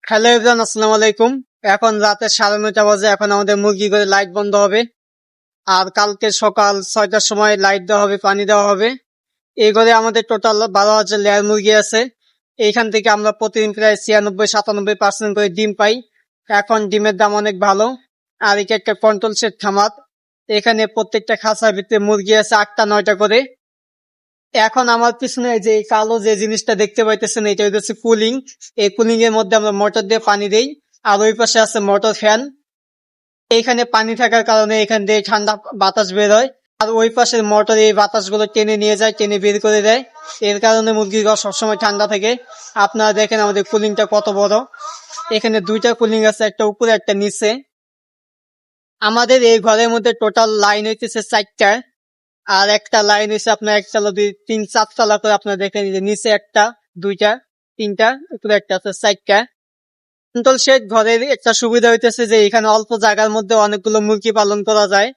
Hello everyone, আসসালামু আলাইকুম। এখন রাতে 9:30 বাজে। এখন আমাদের মুরগি করে লাইট বন্ধ হবে, আর কালকে সকাল 6টার সময় লাইট দেওয়া হবে, পানি দেওয়া হবে। এই করে আমাদের টোটাল 12,000 লেয়ার মুরগি আছে। এইখান থেকে আমরা প্রতিদিন প্রায় 96-97% করে ডিম পাই। এখন ডিমের দাম অনেক ভালো। আর এটা একটা কন্ট্রোল সেট খামার। এখানে প্রত্যেকটা খাঁচার ভিতরে মুরগি আছে 8টা-9টা করে। এখন আমার পিছনে এই যে এই কালো যে জিনিসটা দেখতে পাইতেছেন, এটা হচ্ছে কুলিং। এই কুলিং এর মধ্যে আমরা মোটর দিয়ে পানি দেই, আর ওই পাশে আছে মোটর ফ্যান। এইখানে পানি থাকার কারণে এখান দিয়ে ঠান্ডা বাতাস বের হয়, আর ওই পাশের মোটর এই বাতাসগুলো টেনে নিয়ে যায়, টেনে বের করে দেয়। এর কারণে মুরগির ঘর সবসময় ঠান্ডা থাকে। আপনারা দেখেন আমাদের কুলিংটা কত বড়। এখানে দুইটা কুলিং আছে, একটা উপরে একটা নিচে। আমাদের এই ঘরের মধ্যে টোটাল লাইন হইতেছে 4টা, আর একটা লাইন হয়েছে আপনার 1 তলা 2 3 4 তলা করে। আপনার দেখেন যে নিচে একটা, দুইটা, তিনটা, উপরে একটা আছে 4টা। কন্ট্রোল শেড ঘরের একটা সুবিধা হইতেছে যে এখানে অল্প জায়গার মধ্যে অনেকগুলো মুরগি পালন করা যায়।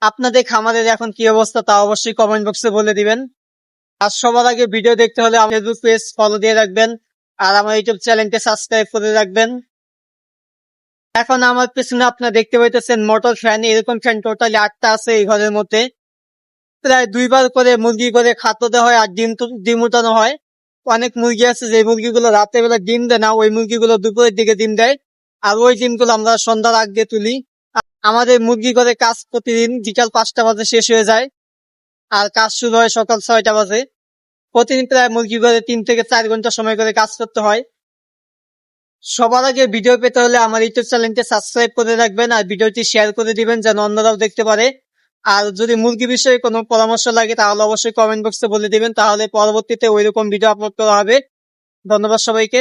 আপনাদের খামারের এখন কি অবস্থা তা অবশ্যই কমেন্ট বক্সে বলে দিবেন। আর সবার আগে ভিডিও দেখতে হলে আমার ফেসবুক পেজ ফলো দিয়ে রাখবেন, আর আমার ইউটিউব চ্যানেলকে সাবস্ক্রাইব করে রাখবেন। এখন আমার পেছনে আপনারা দেখতে পাইতেছেন মোটর ফ্যান। এরকম ফ্যান টোটালি 8টা আছে এই ঘরের মধ্যে। প্রায় 2বার করে মুরগি করে খাদ্য দেওয়া হয়, আর ডিম উঠানো হয়। অনেক মুরগি আছে যে মুরগিগুলো রাতের বেলা ডিম দেয় না, ওই মুরগিগুলো দুপুরের দিকে ডিম দেয়, আর ওই ডিমগুলো আমরা সন্ধ্যার আগ দিয়ে তুলি। আমাদের মুরগি করে কাজ প্রতিদিন বিকাল 5টা বাজে শেষ হয়ে যায়, আর কাজ শুরু হয় সকাল 6টা বাজে। প্রতিদিন প্রায় মুরগি করে 3 থেকে 4 ঘন্টা সময় করে কাজ করতে হয়। সবার আগে ভিডিও পেতে হলে আমার ইউটিউব চ্যানেলকে সাবস্ক্রাইব করে রাখবেন, আর ভিডিওটি শেয়ার করে দিবেন যেন অন্যরাও দেখতে পারে। আর যদি মুরগি বিষয়ে কোনো পরামর্শ লাগে তাহলে অবশ্যই কমেন্ট বক্সে বলে দিবেন, তাহলে পরবর্তীতে ওইরকম ভিডিও আপলোড করা হবে। ধন্যবাদ সবাইকে।